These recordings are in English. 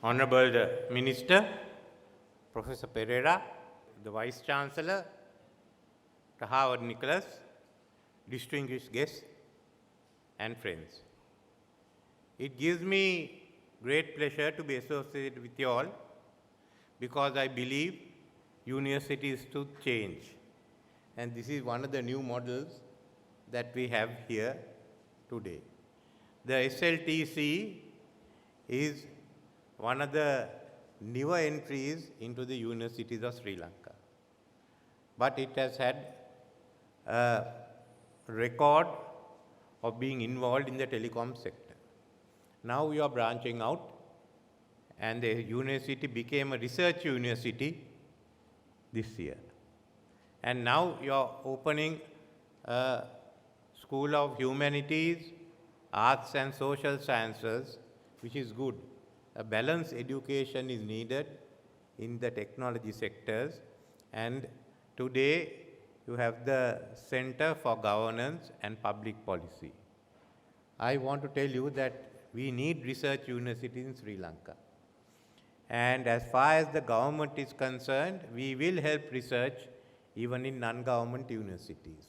Honorable Minister, Professor Pereira, the Vice Chancellor, Howard Nicholas, distinguished guests and friends. It gives me great pleasure to be associated with you all because I believe universities should change. And this is one of the new models that we have here today. The SLTC is one of the newer entries into the universities of Sri Lanka. But it has had a record of being involved in the telecom sector. Now we are branching out, and the university became a research university this year. And now you are opening a School of Humanities, Arts and Social Sciences, which is good. A balanced education is needed in the technology sectors, and today you have the Center for Governance and Public Policy. I want to tell you that we need research universities in Sri Lanka. And as far as the government is concerned, we will help research even in non-government universities.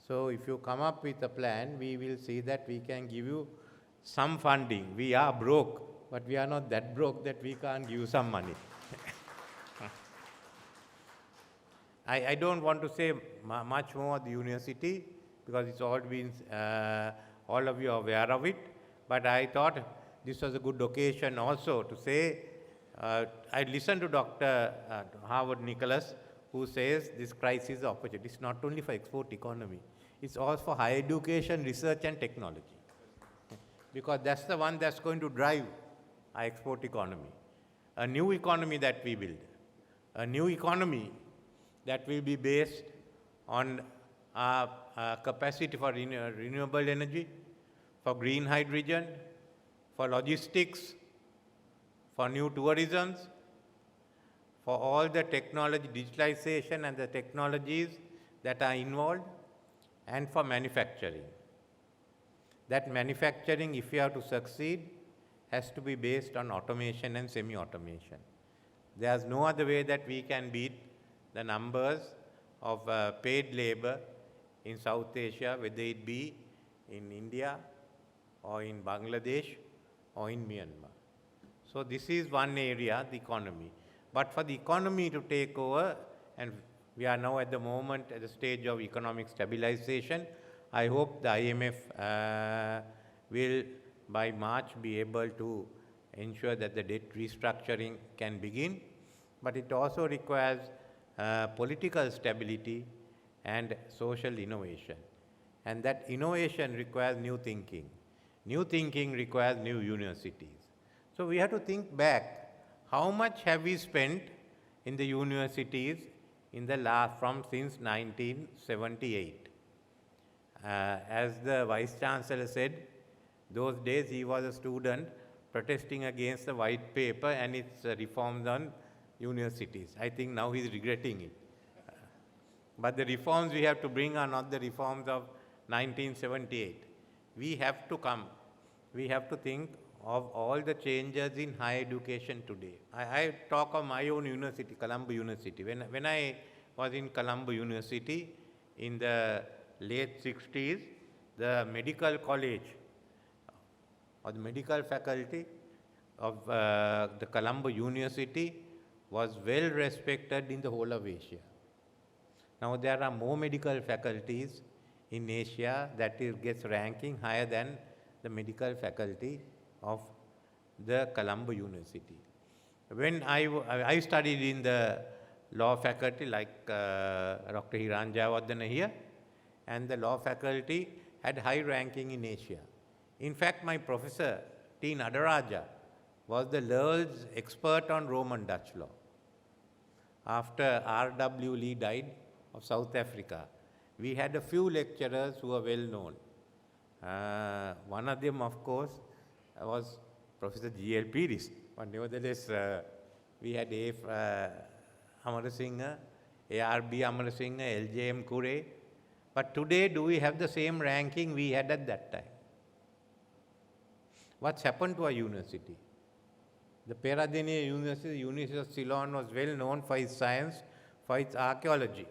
So if you come up with a plan, we will see that we can give you some funding. We are broke, but we are not that broke that we can't give you some money. I don't want to say much more of the university because it's all been, all of you are aware of it. But I thought this was a good occasion also to say, I listened to Dr. Howard Nicholas, who says this crisis is opportunity. It's not only for export economy, it's also for higher education, research and technology. Because that's the one that's going to drive our export economy. A new economy that we build. A new economy that will be based on our capacity for renewable energy, for green hydrogen, for logistics, for new tourisms, for all the technology, digitalization and the technologies that are involved, and for manufacturing. That manufacturing, if you have to succeed, has to be based on automation and semi-automation. There's no other way that we can beat the numbers of paid labor in South Asia, whether it be in India or in Bangladesh or in Myanmar. So this is one area, the economy. But for the economy to take over, and we are now at the moment at the stage of economic stabilization, I hope the IMF will by March be able to ensure that the debt restructuring can begin. But it also requires political stability and social innovation. And that innovation requires new thinking. New thinking requires new universities. So we have to think back, how much have we spent in the universities in the since 1978? As the Vice Chancellor said, those days he was a student protesting against the white paper and its reforms on universities. I think now he's regretting it. But the reforms we have to bring are not the reforms of 1978. We have to think of all the changes in higher education today. I talk of my own university, Colombo University. When I was in Colombo University in the late 60s, the medical college or the medical faculty of the Colombo University was well respected in the whole of Asia. Now there are more medical faculties in Asia that gets ranking higher than the medical faculty of the Colombo University. When I studied in the law faculty, like Dr. Hiran Jayawardena here, and the law faculty had high ranking in Asia. In fact, my professor, T. Nadaraja, was the world's expert on Roman Dutch law. After R.W. Lee died of South Africa, we had a few lecturers who were well known. One of them, of course, was Professor G.L. Piris. But nevertheless, we had A.F. Amarasinghe, A.R.B. Amarasinghe, L.J.M. Kure. But today, do we have the same ranking we had at that time? What's happened to our university? The Peradeniya University, the University of Ceylon, was well known for its science, for its archaeology,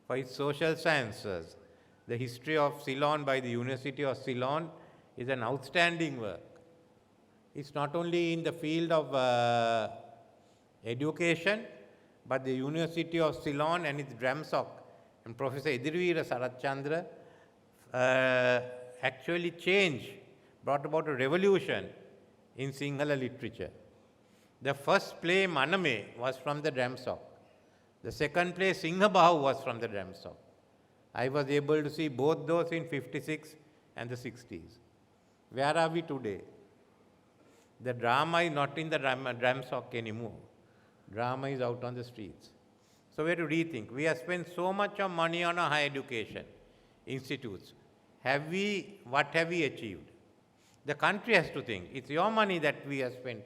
for its social sciences. The history of Ceylon by the University of Ceylon is an outstanding work. It's not only in the field of education, but the University of Ceylon and its Dramsoc and Professor Idirveera Saratchandra actually brought about a revolution in Sinhala literature. The first play, Maname, was from the Dramsoc. The second play, Singhabahu, was from the Dramsoc. I was able to see both those in 56 and the 60s. Where are we today? The drama is not in the Dramsoc anymore. Drama is out on the streets. So we have to rethink. We have spent so much of money on our higher education institutes. What have we achieved? The country has to think. It's your money that we have spent.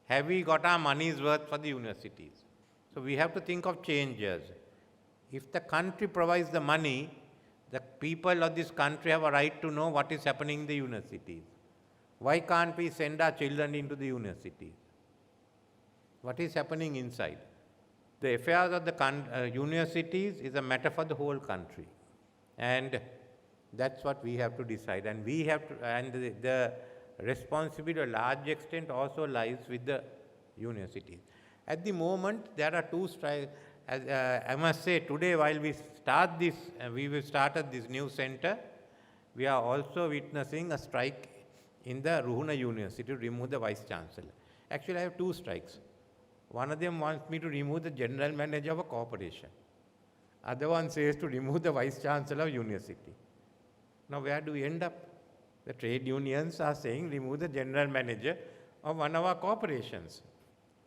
Have we got our money's worth for the universities? So we have to think of changes. If the country provides the money, the people of this country have a right to know what is happening in the universities. Why can't we send our children into the universities? What is happening inside? The affairs of the universities is a matter for the whole country. And that's what we have to decide. And we have to, and the responsibility to a large extent also lies with the universities. At the moment, there are two strikes. I must say, today while we started this new center, we are also witnessing a strike in the Ruhuna University to remove the Vice Chancellor. Actually, I have two strikes. One of them wants me to remove the General Manager of a corporation. Other one says to remove the Vice Chancellor of University. Now, where do we end up? The trade unions are saying remove the General Manager of one of our corporations.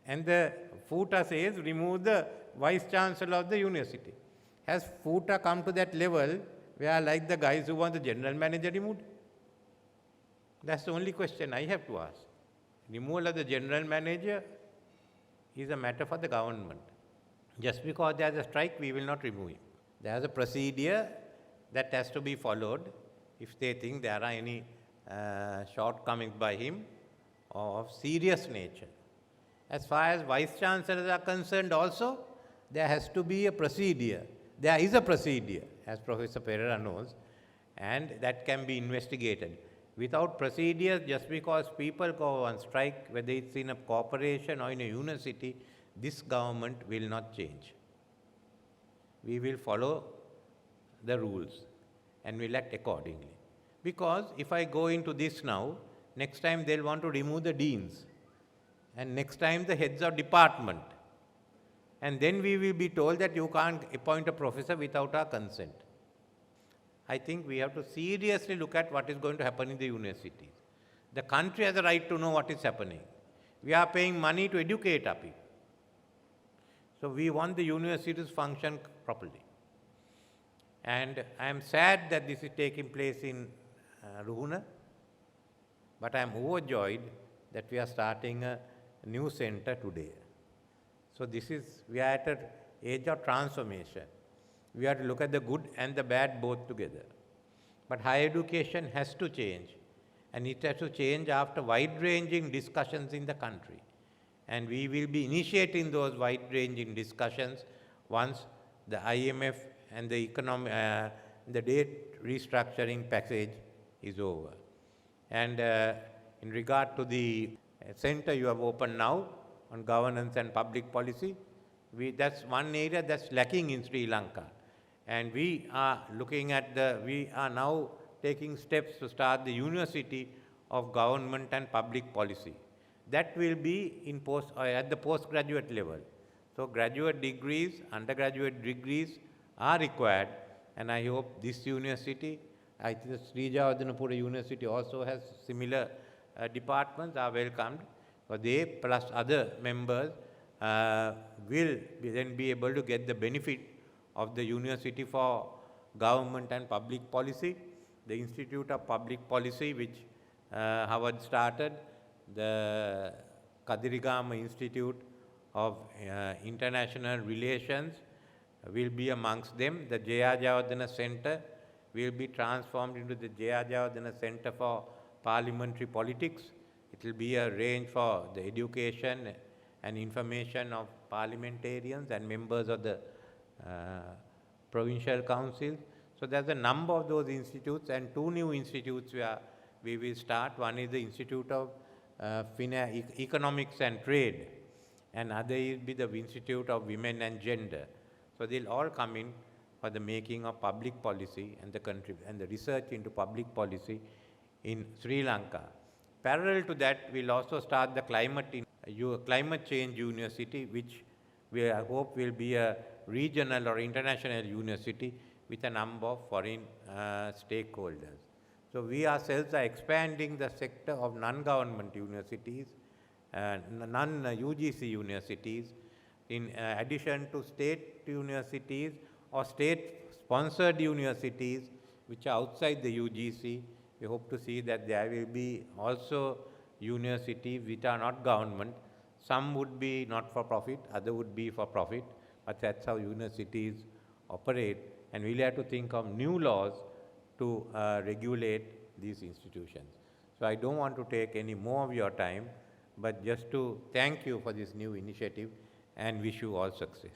And the FUTA says remove the Vice Chancellor of the university. Has FUTA come to that level where, like the guys who want the General Manager removed? That's the only question I have to ask. Removal of the General Manager is a matter for the government. Just because there is a strike, we will not remove him. There is a procedure that has to be followed if they think there are any shortcomings by him of serious nature. As far as Vice Chancellors are concerned also, there has to be a procedure. There is a procedure, as Professor Pereira knows, and that can be investigated. Without procedures, just because people go on strike, whether it's in a corporation or in a university, this government will not change. We will follow the rules and will act accordingly. Because if I go into this now, next time they'll want to remove the deans, and next time the heads of department. And then we will be told that you can't appoint a professor without our consent. I think we have to seriously look at what is going to happen in the universities. The country has a right to know what is happening. We are paying money to educate our people. So we want the universities to function properly. And I am sad that this is taking place in Ruhuna, but I am overjoyed that we are starting a new center today. So we are at an age of transformation. We have to look at the good and the bad both together. But higher education has to change, and it has to change after wide-ranging discussions in the country. And we will be initiating those wide-ranging discussions once the IMF and the the debt restructuring package is over. And in regard to the center you have opened now on governance and public policy, that's one area that's lacking in Sri Lanka. And we are now taking steps to start the University of Government and Public Policy. That will be at the postgraduate level. So graduate degrees, undergraduate degrees are required, and I hope this university, I think the Sri Jawadanapura University also has similar departments, are welcomed. So they plus other members will then be able to get the benefit of the University for Government and Public Policy, the Institute of Public Policy, which Howard started, the Kadirigama Institute of International Relations will be amongst them. The J.R. Javadana Center will be transformed into the J.R. Javadana Center for Parliamentary Politics, It will be a range for the education and information of parliamentarians and members of the provincial councils. So there's a number of those institutes, and 2 new institutes where we will start. One is the Institute of Economics and Trade, and other will be the Institute of Women and Gender. So they'll all come in for the making of public policy and the research into public policy in Sri Lanka. Parallel to that, we'll also start the climate change university, which I hope will be a regional or international university with a number of foreign stakeholders. So we ourselves are expanding the sector of non-government universities, non-UGC universities, in addition to state universities or state-sponsored universities which are outside the UGC. We hope to see that there will be also universities which are not government. Some would be not for profit, other would be for profit, but that's how universities operate, and we'll have to think of new laws to regulate these institutions. So I don't want to take any more of your time, but just to thank you for this new initiative and wish you all success.